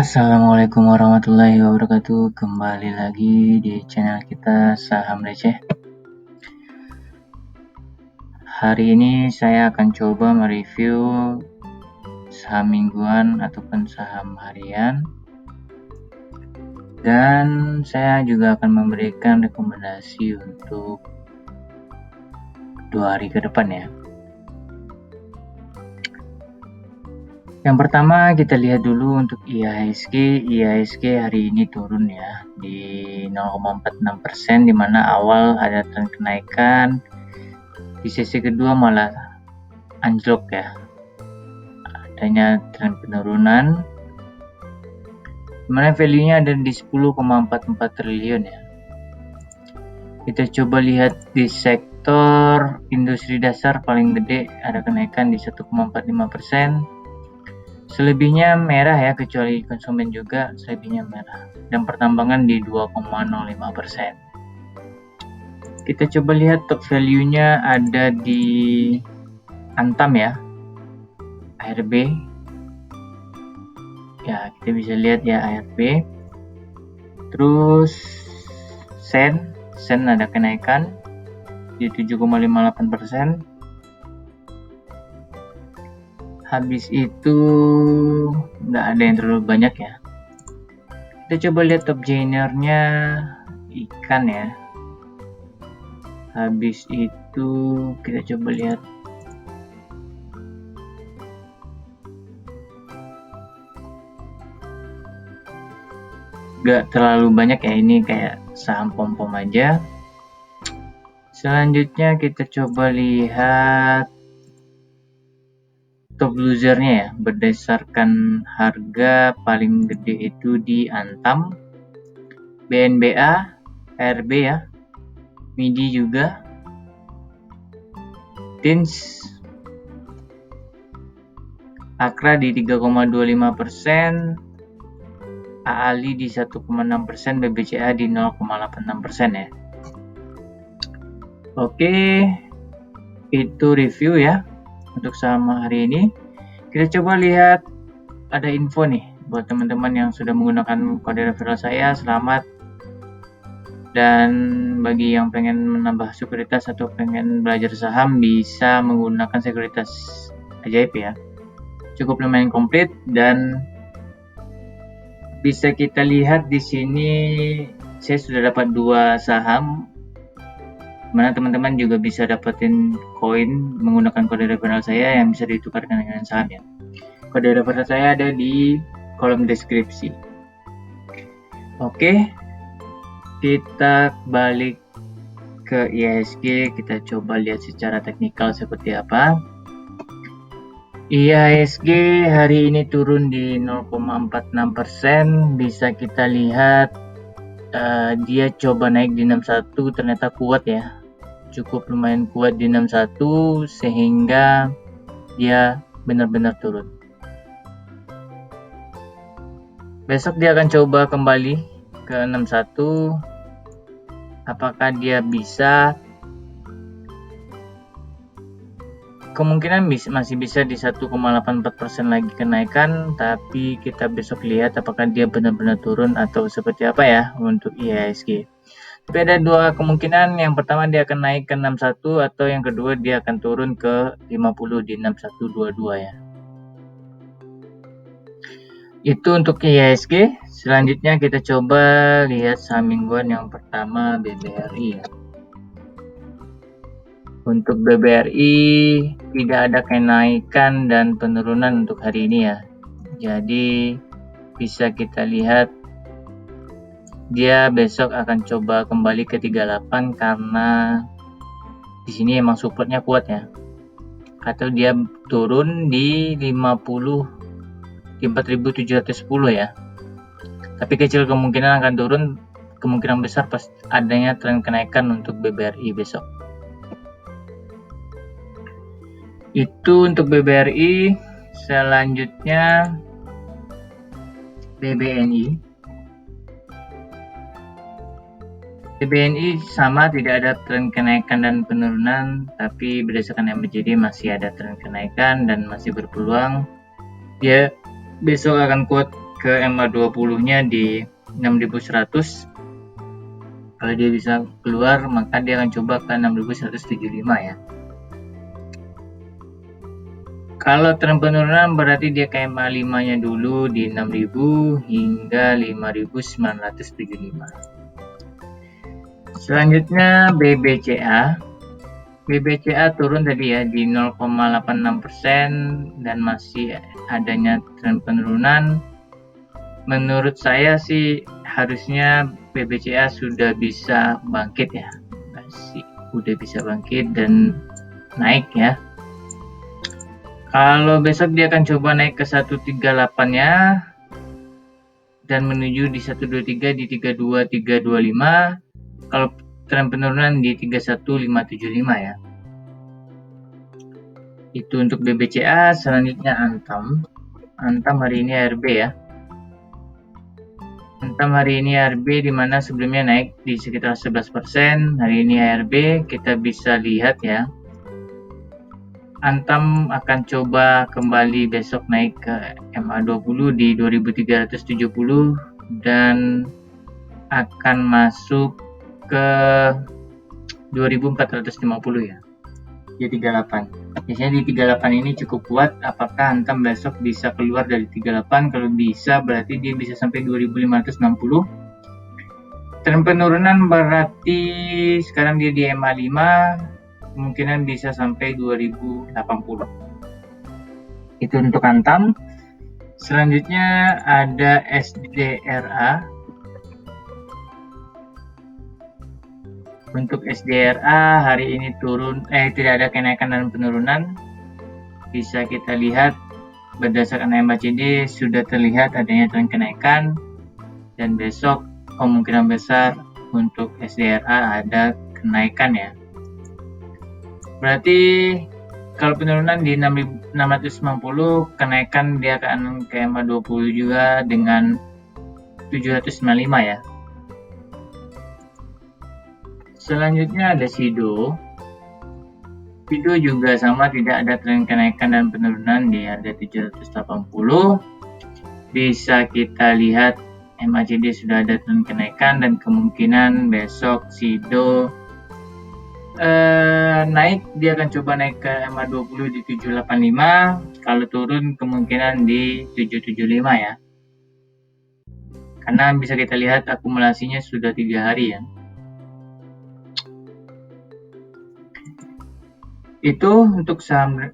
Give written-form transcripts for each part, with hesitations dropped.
Assalamualaikum warahmatullahi wabarakatuh. Kembali lagi di channel kita Saham Receh. Hari ini saya akan coba mereview saham mingguan ataupun saham harian. Dan saya juga akan memberikan rekomendasi untuk 2 hari ke depan ya. Yang pertama kita lihat dulu untuk IHSG. IHSG hari ini turun ya di 0,46%, dimana awal ada tren kenaikan, di sesi kedua malah anjlok ya, adanya tren penurunan, dimana value-nya ada di 10,44 triliun ya. Kita coba lihat di sektor industri dasar paling gede ada kenaikan di 1,45%. Selebihnya merah ya, kecuali konsumen juga selebihnya merah, dan pertambangan di 2,05%. Kita coba lihat top value-nya ada di Antam ya, ARB ya, kita bisa lihat ya ARB. Terus Sen ada kenaikan di 7,58%. Habis itu nggak ada yang terlalu banyak ya. Kita coba lihat top gainernya ikan ya. Habis itu kita coba lihat nggak terlalu banyak ya, ini kayak saham pom-pom aja. Selanjutnya kita coba lihat top losernya ya, berdasarkan harga paling gede itu di Antam, BNBA, RB ya, MIDI juga, Tins, Akra di 3,25%, AALI di 1,6%, BBCA di 0,86% ya. Oke, itu review ya untuk saham hari ini. Kita coba lihat, ada info nih buat teman-teman yang sudah menggunakan kode referral saya, selamat. Dan bagi yang pengen menambah sekuritas atau pengen belajar saham, bisa menggunakan sekuritas ajaib ya. Cukup lumayan komplit, dan bisa kita lihat di sini saya sudah dapat 2 saham, mana teman-teman juga bisa dapetin koin menggunakan kode referral saya yang bisa ditukarkan dengan saham ya. Kode referral saya ada di kolom deskripsi. Oke, kita balik ke IHSG, kita coba lihat secara teknikal seperti apa. IHSG hari ini turun di 0,46%. Bisa kita lihat dia coba naik di 61, ternyata kuat ya, cukup lumayan kuat di 61 sehingga dia benar-benar turun. Besok dia akan coba kembali ke 61. Apakah dia bisa? Kemungkinan masih bisa di 1,84% lagi kenaikan, tapi kita besok lihat apakah dia benar-benar turun atau seperti apa ya untuk IHSG. Tapi ada 2 kemungkinan, yang pertama dia akan naik ke 61, atau yang kedua dia akan turun ke 50 di 6122 ya. Itu untuk IHSG. Selanjutnya kita coba lihat saham mingguan. Yang pertama BBRI ya. Untuk BBRI tidak ada kenaikan dan penurunan untuk hari ini ya. Jadi bisa kita lihat dia besok akan coba kembali ke 38 karena di sini emang supportnya kuat ya. Atau dia turun di 50 di 4.710 ya. Tapi kecil kemungkinan akan turun, kemungkinan besar pas adanya tren kenaikan untuk BBRI besok. Itu untuk BBRI. Selanjutnya BBNI. BBNI sama, tidak ada tren kenaikan dan penurunan, tapi berdasarkan yang terjadi masih ada tren kenaikan dan masih berpeluang dia besok akan kuat ke MA20 nya di 6100. Kalau dia bisa keluar, maka dia akan coba ke 6175 ya. Kalau tren penurunan berarti dia ke MA5 nya dulu di 6000 hingga 5975. Selanjutnya BBCA. BBCA turun tadi ya di 0,86% dan masih adanya tren penurunan. Menurut saya sih harusnya BBCA sudah bisa bangkit ya, udah bisa bangkit dan naik ya. Kalau besok dia akan coba naik ke 138 nya dan menuju di 123 di 32 325. Kalau tren penurunan di 31575 ya. Itu untuk BBCA. Selanjutnya Antam. Antam hari ini ARB ya. Antam hari ini ARB dimana sebelumnya naik di sekitar 11%. Hari ini ARB kita bisa lihat ya. Antam akan coba kembali besok naik ke MA20 di 2370 dan akan masuk ke 2450 ya. Di 38. Biasanya di 38 ini cukup kuat. Apakah Antam besok bisa keluar dari 38? Kalau bisa berarti dia bisa sampai 2560. Tren penurunan berarti sekarang dia di MA5, kemungkinan bisa sampai 2080. Itu untuk Antam. Selanjutnya ada SDRA. Untuk SDRA hari ini tidak ada kenaikan dan penurunan. Bisa kita lihat berdasarkan MACD sudah terlihat adanya tren kenaikan dan besok kemungkinan besar untuk SDRA ada kenaikan ya. Berarti kalau penurunan di 690, kenaikan dia akan ke MA20 juga dengan 795 ya. Selanjutnya ada SIDO. SIDO juga sama, tidak ada tren kenaikan dan penurunan di harga 780. Bisa kita lihat MACD sudah ada tren kenaikan dan kemungkinan besok SIDO naik, dia akan coba naik ke MA20 di 785. Kalau turun kemungkinan di 775 ya. Karena bisa kita lihat akumulasinya sudah 3 hari ya. Itu untuk saham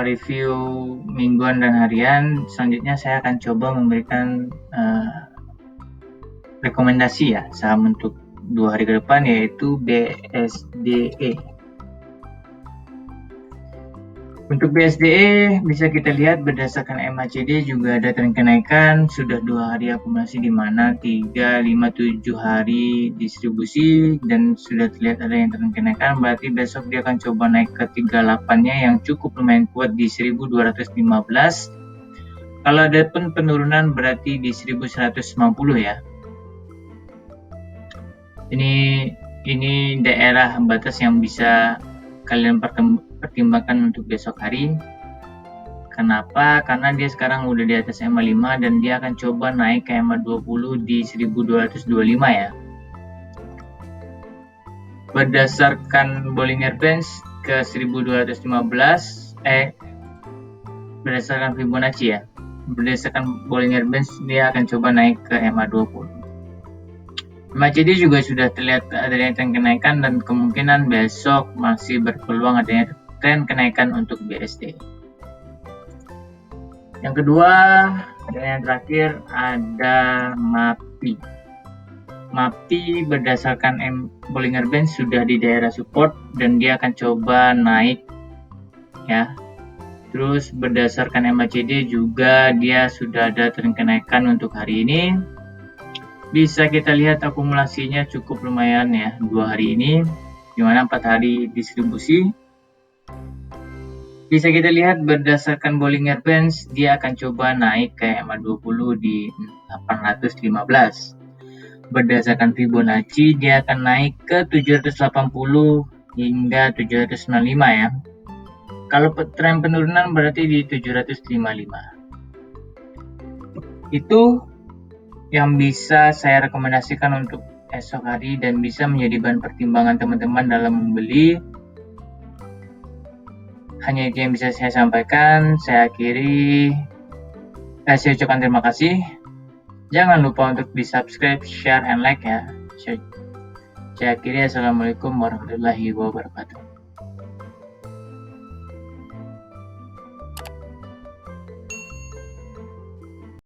review mingguan dan harian. Selanjutnya saya akan coba memberikan rekomendasi ya saham untuk 2 hari ke depan, yaitu BSDE. Untuk BSDE bisa kita lihat berdasarkan MACD juga ada tren kenaikan, sudah 2 hari akumulasi di mana 3, 5, 7 hari distribusi dan sudah terlihat ada yang tren kenaikan, berarti besok dia akan coba naik ke 38-nya yang cukup lumayan kuat di 1215. Kalau ada pun penurunan berarti di 1190 ya. Ini daerah batas yang bisa kalian pertimbangkan untuk besok hari. Kenapa? Karena dia sekarang udah di atas MA5 dan dia akan coba naik ke MA20 di 1225 ya. Berdasarkan Bollinger Bands ke 1215 berdasarkan Fibonacci ya. Berdasarkan Bollinger Bands dia akan coba naik ke MA20. MACD juga sudah terlihat adanya tren kenaikan dan kemungkinan besok masih berpeluang adanya tren kenaikan untuk BSD. Yang kedua dan yang terakhir ada MAPI. MAPI berdasarkan Bollinger Bands sudah di daerah support dan dia akan coba naik ya. Terus berdasarkan MACD juga dia sudah ada tren kenaikan untuk hari ini. Bisa kita lihat akumulasinya cukup lumayan ya 2 hari ini, dimana 4 hari distribusi. Bisa kita lihat berdasarkan Bollinger Bands dia akan coba naik ke MA20 di 815. Berdasarkan Fibonacci dia akan naik ke 780 hingga 795 ya. Kalau tren penurunan berarti di 755. Itu yang bisa saya rekomendasikan untuk esok hari dan bisa menjadi bahan pertimbangan teman-teman dalam membeli. Hanya itu yang bisa saya sampaikan. Saya akhiri. Saya ucapkan terima kasih. Jangan lupa untuk di subscribe, share, and like ya. Saya akhiri. Assalamualaikum warahmatullahi wabarakatuh.